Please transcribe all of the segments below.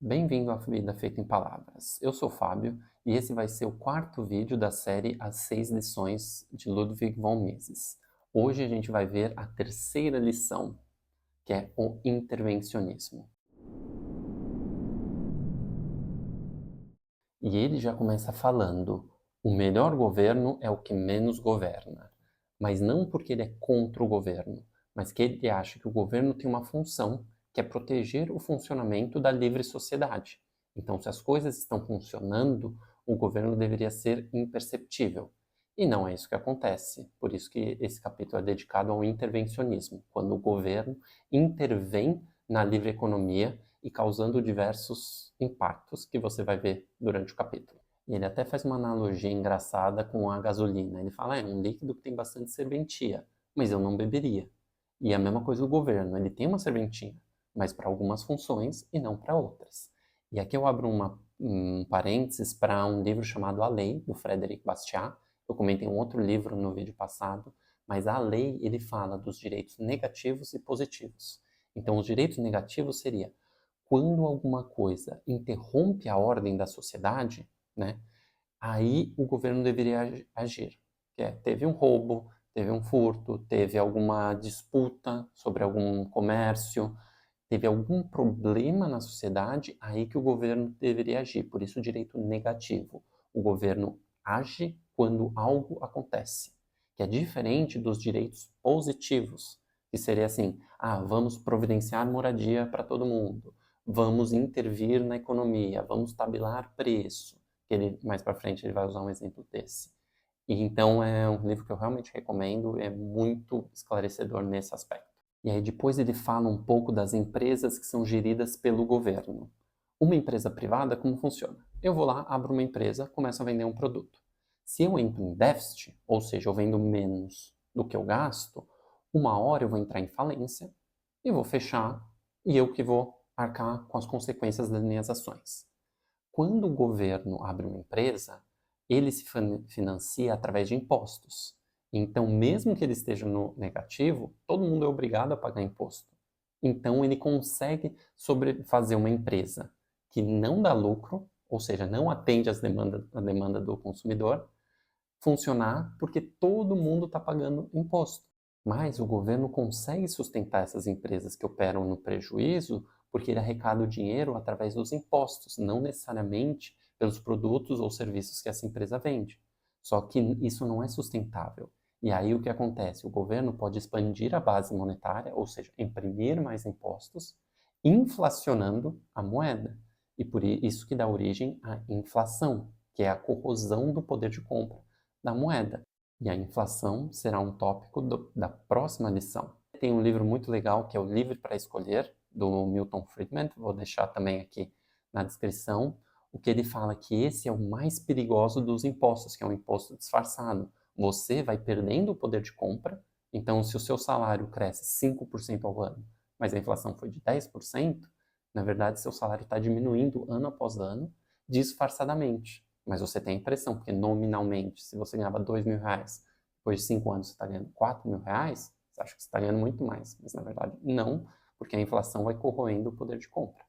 Bem-vindo à Vida Feita em Palavras. Eu sou o Fábio e esse vai ser o quarto vídeo da série As 6 Lições de Ludwig von Mises. Hoje a gente vai ver a terceira lição, que é o intervencionismo. E ele já começa falando: o melhor governo é o que menos governa. Mas não porque ele é contra o governo, mas que ele acha que o governo tem uma função, que é proteger o funcionamento da livre sociedade. Então, se as coisas estão funcionando, o governo deveria ser imperceptível. E não é isso que acontece. Por isso que esse capítulo é dedicado ao intervencionismo, quando o governo intervém na livre economia e causando diversos impactos que você vai ver durante o capítulo. E ele até faz uma analogia engraçada com a gasolina. Ele fala, é um líquido que tem bastante serventia, mas eu não beberia. E a mesma coisa do governo, ele tem uma serventia, mas para algumas funções e não para outras. E aqui eu abro um parênteses para um livro chamado A Lei, do Frédéric Bastiat. Eu comentei um outro livro no vídeo passado, mas a lei ele fala dos direitos negativos e positivos. Então, os direitos negativos seria quando alguma coisa interrompe a ordem da sociedade, né, aí o governo deveria agir. Teve um roubo, teve um furto, teve alguma disputa sobre algum comércio, teve algum problema na sociedade, aí que o governo deveria agir. Por isso, o direito negativo. O governo age quando algo acontece, que é diferente dos direitos positivos, que seria assim, vamos providenciar moradia para todo mundo, vamos intervir na economia, vamos tabelar preço. Mais para frente ele vai usar um exemplo desse. E então é um livro que eu realmente recomendo, é muito esclarecedor nesse aspecto. E aí depois ele fala um pouco das empresas que são geridas pelo governo. Uma empresa privada, como funciona? Eu vou lá, abro uma empresa, começo a vender um produto. Se eu entro em déficit, ou seja, eu vendo menos do que eu gasto, uma hora eu vou entrar em falência e vou fechar e eu que vou arcar com as consequências das minhas ações. Quando o governo abre uma empresa, ele se financia através de impostos. Então, mesmo que ele esteja no negativo, todo mundo é obrigado a pagar imposto. Então, ele consegue fazer uma empresa que não dá lucro, ou seja, não atende a demanda do consumidor, funcionar porque todo mundo está pagando imposto. Mas o governo consegue sustentar essas empresas que operam no prejuízo porque ele arrecada o dinheiro através dos impostos, não necessariamente pelos produtos ou serviços que essa empresa vende. Só que isso não é sustentável. E aí o que acontece? O governo pode expandir a base monetária, ou seja, imprimir mais impostos, inflacionando a moeda. E por isso que dá origem à inflação, que é a corrosão do poder de compra da moeda. E a inflação será um tópico da próxima lição. Tem um livro muito legal que é o Livre para Escolher, do Milton Friedman, vou deixar também aqui na descrição, o que ele fala que esse é o mais perigoso dos impostos, que é um imposto disfarçado. Você vai perdendo o poder de compra, então se o seu salário cresce 5% ao ano, mas a inflação foi de 10%, na verdade seu salário está diminuindo ano após ano, disfarçadamente. Mas você tem a impressão, porque nominalmente, se você ganhava R$ 2.000, depois de 5 anos você está ganhando R$ 4.000, você acha que você está ganhando muito mais. Mas na verdade não, porque a inflação vai corroendo o poder de compra.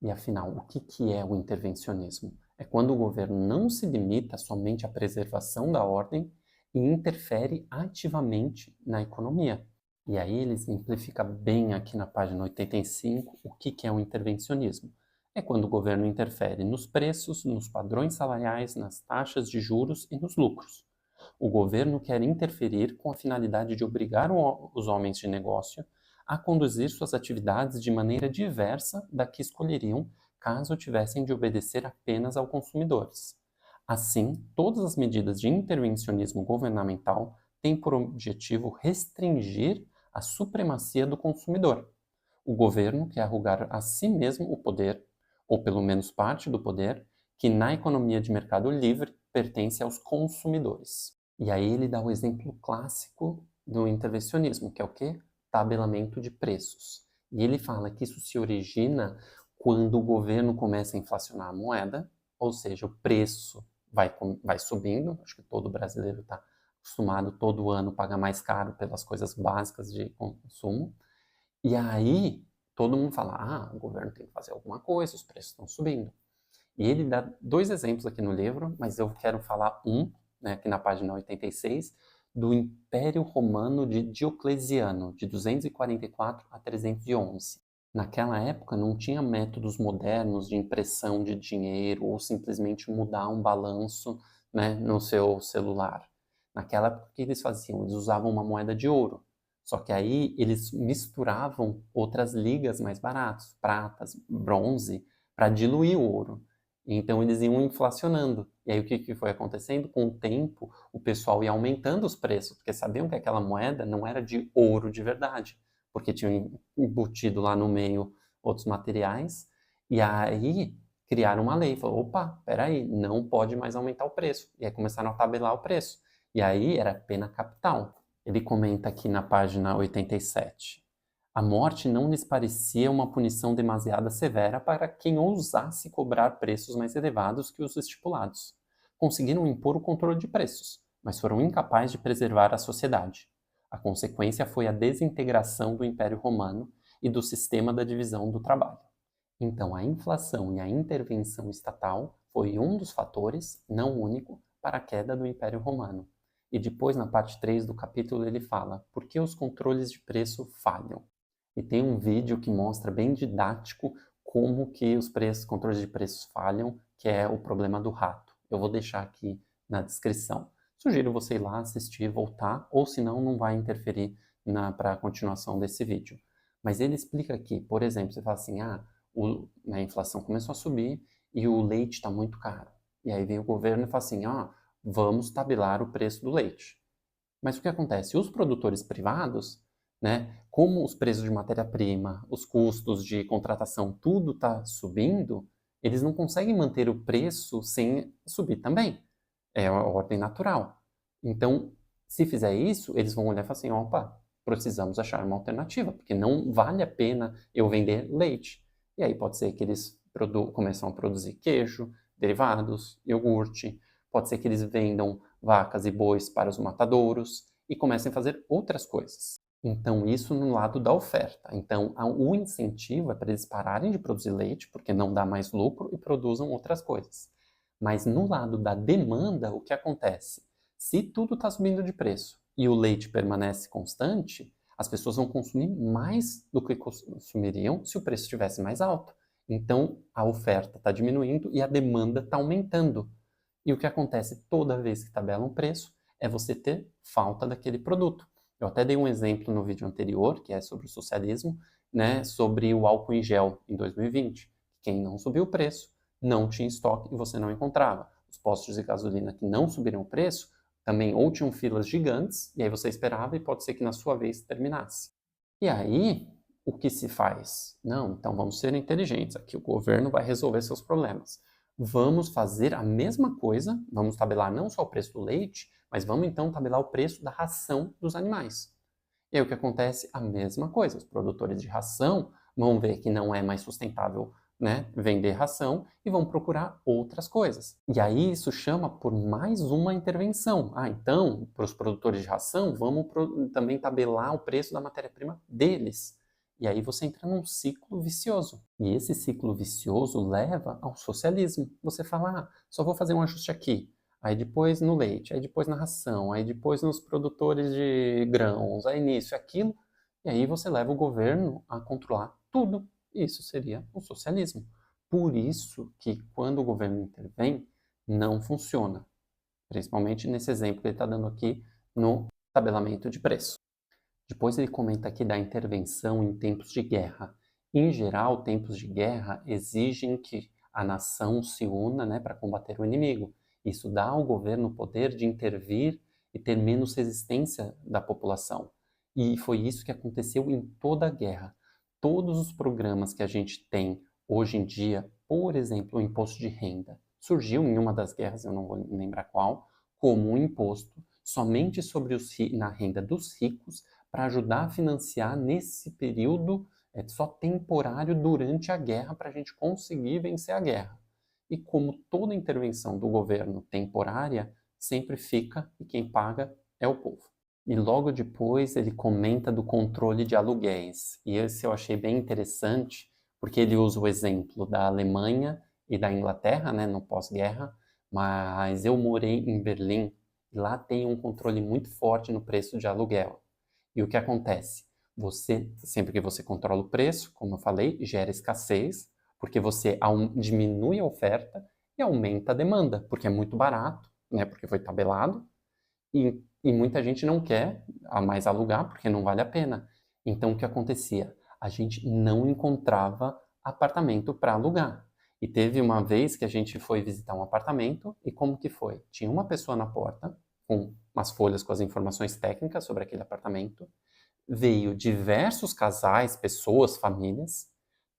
E afinal, o que é o intervencionismo? É quando o governo não se limita somente à preservação da ordem e interfere ativamente na economia. E aí ele exemplifica bem aqui na página 85 o que é o intervencionismo. É quando o governo interfere nos preços, nos padrões salariais, nas taxas de juros e nos lucros. O governo quer interferir com a finalidade de obrigar os homens de negócio a conduzir suas atividades de maneira diversa da que escolheriam caso tivessem de obedecer apenas aos consumidores. Assim, todas as medidas de intervencionismo governamental têm por objetivo restringir a supremacia do consumidor. O governo quer arrogar a si mesmo o poder, ou pelo menos parte do poder, que na economia de mercado livre pertence aos consumidores. E aí ele dá o exemplo clássico do intervencionismo, que é o quê? Tabelamento de preços. E ele fala que isso se origina quando o governo começa a inflacionar a moeda, ou seja, o preço vai subindo. Acho que todo brasileiro está acostumado todo ano a pagar mais caro pelas coisas básicas de consumo. E aí todo mundo fala, o governo tem que fazer alguma coisa, os preços estão subindo. E ele dá 2 exemplos aqui no livro, mas eu quero falar né, aqui na página 86, do Império Romano de Diocleciano, de 244 a 311. Naquela época não tinha métodos modernos de impressão de dinheiro ou simplesmente mudar um balanço, né, no seu celular. Naquela época, o que eles faziam? Eles usavam uma moeda de ouro. Só que aí eles misturavam outras ligas mais baratas, pratas, bronze, para diluir o ouro. Então eles iam inflacionando. E aí o que foi acontecendo? Com o tempo, o pessoal ia aumentando os preços, porque sabiam que aquela moeda não era de ouro de verdade, porque tinham embutido lá no meio outros materiais. E aí criaram uma lei, falou, opa, peraí, não pode mais aumentar o preço. E aí começaram a tabelar o preço. E aí era pena capital. Ele comenta aqui na página 87. A morte não lhes parecia uma punição demasiado severa para quem ousasse cobrar preços mais elevados que os estipulados. Conseguiram impor o controle de preços, mas foram incapazes de preservar a sociedade. A consequência foi a desintegração do Império Romano e do sistema da divisão do trabalho. Então, a inflação e a intervenção estatal foi um dos fatores, não único, para a queda do Império Romano. E depois, na parte 3 do capítulo, ele fala por que os controles de preço falham. E tem um vídeo que mostra bem didático como que os controles de preços falham, que é o problema do rato. Eu vou deixar aqui na descrição. Sugiro você ir lá assistir, voltar, ou senão não vai interferir para a continuação desse vídeo. Mas ele explica aqui, por exemplo, você fala assim, a inflação começou a subir e o leite está muito caro. E aí vem o governo e fala assim, vamos tabelar o preço do leite. Mas o que acontece? Os produtores privados, né, como os preços de matéria-prima, os custos de contratação, tudo está subindo, eles não conseguem manter o preço sem subir também. É a ordem natural. Então, se fizer isso, eles vão olhar e falar assim, opa, precisamos achar uma alternativa, porque não vale a pena eu vender leite. E aí pode ser que eles começam a produzir queijo, derivados, iogurte, pode ser que eles vendam vacas e bois para os matadouros e comecem a fazer outras coisas. Então, isso no lado da oferta. Então, o incentivo é para eles pararem de produzir leite, porque não dá mais lucro, e produzam outras coisas. Mas no lado da demanda, o que acontece? Se tudo está subindo de preço e o leite permanece constante, as pessoas vão consumir mais do que consumiriam se o preço estivesse mais alto. Então, a oferta está diminuindo e a demanda está aumentando. E o que acontece toda vez que tabela um preço é você ter falta daquele produto. Eu até dei um exemplo no vídeo anterior, que é sobre o socialismo, né, sobre o álcool em gel em 2020. Quem não subiu o preço não tinha estoque e você não encontrava. Os postos de gasolina que não subiram o preço também ou tinham filas gigantes, e aí você esperava e pode ser que na sua vez terminasse. E aí, o que se faz? Não, então vamos ser inteligentes. Aqui o governo vai resolver seus problemas. Vamos fazer a mesma coisa, vamos tabelar não só o preço do leite, mas vamos então tabelar o preço da ração dos animais. E aí o que acontece? A mesma coisa. Os produtores de ração vão ver que não é mais sustentável, né, vender ração e vão procurar outras coisas. E aí isso chama por mais uma intervenção. Então, para os produtores de ração, vamos também tabelar o preço da matéria-prima deles. E aí você entra num ciclo vicioso. E esse ciclo vicioso leva ao socialismo. Você fala, só vou fazer um ajuste aqui. Aí depois no leite, aí depois na ração, aí depois nos produtores de grãos, aí nisso e aquilo. E aí você leva o governo a controlar tudo. Isso seria o socialismo. Por isso que quando o governo intervém, não funciona. Principalmente nesse exemplo que ele está dando aqui no tabelamento de preço. Depois ele comenta aqui da intervenção em tempos de guerra. Em geral, tempos de guerra exigem que a nação se una, né, para combater o inimigo. Isso dá ao governo o poder de intervir e ter menos resistência da população. E foi isso que aconteceu em toda a guerra. Todos os programas que a gente tem hoje em dia, por exemplo, o imposto de renda, surgiu em uma das guerras, eu não vou lembrar qual, como um imposto somente sobre na renda dos ricos para ajudar a financiar nesse período só temporário durante a guerra para a gente conseguir vencer a guerra. E como toda intervenção do governo temporária, sempre fica e quem paga é o povo. E logo depois ele comenta do controle de aluguéis. E esse eu achei bem interessante, porque ele usa o exemplo da Alemanha e da Inglaterra, né, no pós-guerra, mas eu morei em Berlim e lá tem um controle muito forte no preço de aluguel. E o que acontece? Você, sempre que você controla o preço, como eu falei, gera escassez, porque você diminui a oferta e aumenta a demanda, porque é muito barato, né, porque foi tabelado, e muita gente não quer mais alugar porque não vale a pena. Então, o que acontecia? A gente não encontrava apartamento para alugar. E teve uma vez que a gente foi visitar um apartamento e como que foi? Tinha uma pessoa na porta com umas folhas com as informações técnicas sobre aquele apartamento. Veio diversos casais, pessoas, famílias.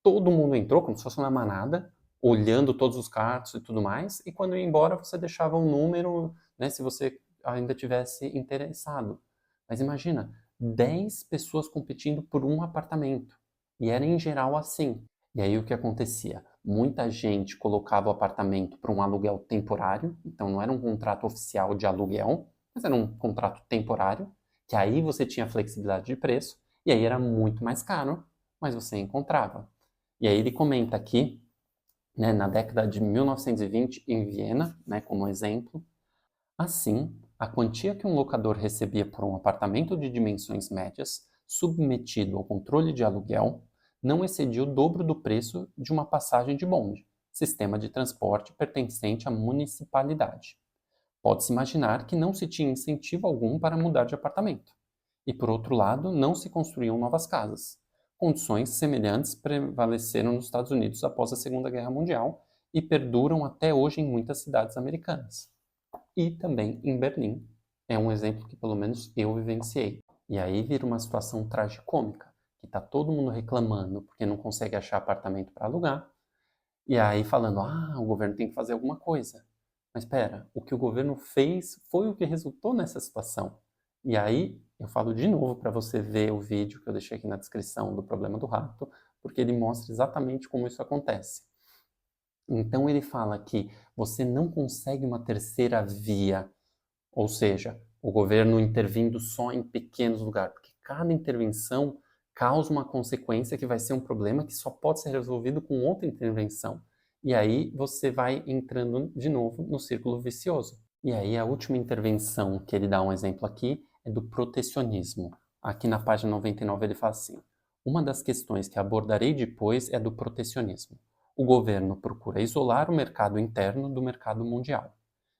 Todo mundo entrou como se fosse uma manada, olhando todos os quartos e tudo mais. E quando ia embora, você deixava um número, né, se você ainda tivesse interessado. Mas imagina, 10 pessoas competindo por um apartamento. E era em geral assim. E aí o que acontecia? Muita gente colocava o apartamento para um aluguel temporário, então não era um contrato oficial de aluguel, mas era um contrato temporário, que aí você tinha flexibilidade de preço, e aí era muito mais caro, mas você encontrava. E aí ele comenta aqui, né, na década de 1920, em Viena, né, como exemplo, assim, a quantia que um locador recebia por um apartamento de dimensões médias, submetido ao controle de aluguel, não excedia o dobro do preço de uma passagem de bonde, sistema de transporte pertencente à municipalidade. Pode-se imaginar que não se tinha incentivo algum para mudar de apartamento. E, por outro lado, não se construíam novas casas. Condições semelhantes prevaleceram nos Estados Unidos após a Segunda Guerra Mundial e perduram até hoje em muitas cidades americanas. E também em Berlim. É um exemplo que pelo menos eu vivenciei. E aí vira uma situação tragicômica, que está todo mundo reclamando porque não consegue achar apartamento para alugar, e aí falando, o governo tem que fazer alguma coisa. Mas espera, o que o governo fez foi o que resultou nessa situação. E aí eu falo de novo para você ver o vídeo que eu deixei aqui na descrição do problema do rato, porque ele mostra exatamente como isso acontece. Então ele fala que você não consegue uma terceira via, ou seja, o governo intervindo só em pequenos lugares, porque cada intervenção causa uma consequência que vai ser um problema que só pode ser resolvido com outra intervenção. E aí você vai entrando de novo no círculo vicioso. E aí a última intervenção que ele dá um exemplo aqui é do protecionismo. Aqui na página 99 ele fala assim: uma das questões que abordarei depois é do protecionismo. O governo procura isolar o mercado interno do mercado mundial.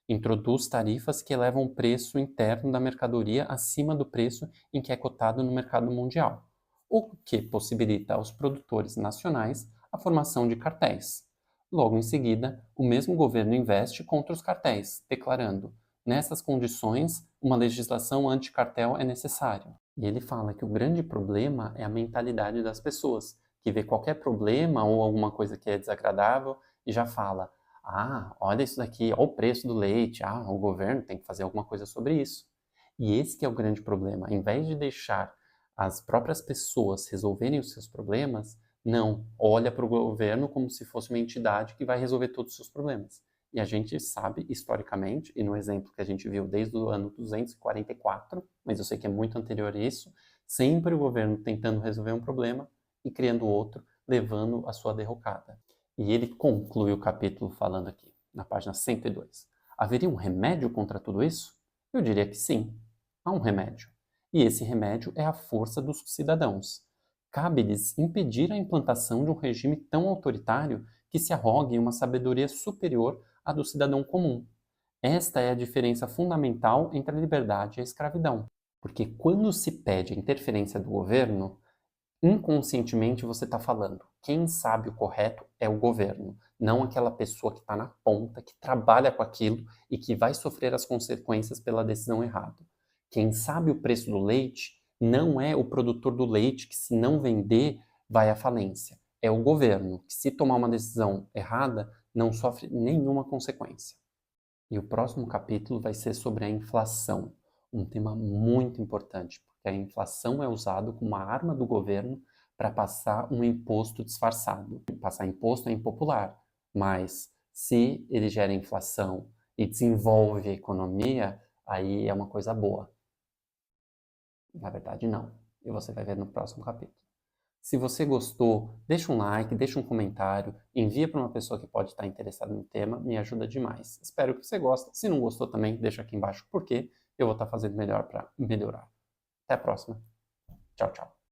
Introduz tarifas que elevam o preço interno da mercadoria acima do preço em que é cotado no mercado mundial, o que possibilita aos produtores nacionais a formação de cartéis. Logo em seguida, o mesmo governo investe contra os cartéis, declarando: nessas condições, uma legislação anticartel é necessária. E ele fala que o grande problema é a mentalidade das pessoas, que vê qualquer problema ou alguma coisa que é desagradável e já fala: olha isso daqui, olha o preço do leite, o governo tem que fazer alguma coisa sobre isso. E esse que é o grande problema. Em vez de deixar as próprias pessoas resolverem os seus problemas, não, olha para o governo como se fosse uma entidade que vai resolver todos os seus problemas. E a gente sabe, historicamente, e no exemplo que a gente viu desde o ano 244, mas eu sei que é muito anterior a isso, sempre o governo tentando resolver um problema e criando outro, levando a sua derrocada. E ele conclui o capítulo falando aqui, na página 102. Haveria um remédio contra tudo isso? Eu diria que sim, há um remédio. E esse remédio é a força dos cidadãos. Cabe-lhes impedir a implantação de um regime tão autoritário que se arrogue uma sabedoria superior à do cidadão comum. Esta é a diferença fundamental entre a liberdade e a escravidão. Porque quando se pede a interferência do governo, inconscientemente você está falando, quem sabe o correto é o governo, não aquela pessoa que está na ponta, que trabalha com aquilo e que vai sofrer as consequências pela decisão errada. Quem sabe o preço do leite não é o produtor do leite, que se não vender, vai à falência. É o governo, que se tomar uma decisão errada, não sofre nenhuma consequência. E o próximo capítulo vai ser sobre a inflação, um tema muito importante, porque a inflação é usado como uma arma do governo para passar um imposto disfarçado. Passar imposto é impopular, mas se ele gera inflação e desenvolve a economia, aí é uma coisa boa. Na verdade, não. E você vai ver no próximo capítulo. Se você gostou, deixa um like, deixa um comentário, envia para uma pessoa que pode estar interessada no tema, me ajuda demais. Espero que você goste. Se não gostou também, deixa aqui embaixo o porquê. Eu vou estar fazendo melhor para melhorar. Até a próxima. Tchau, tchau.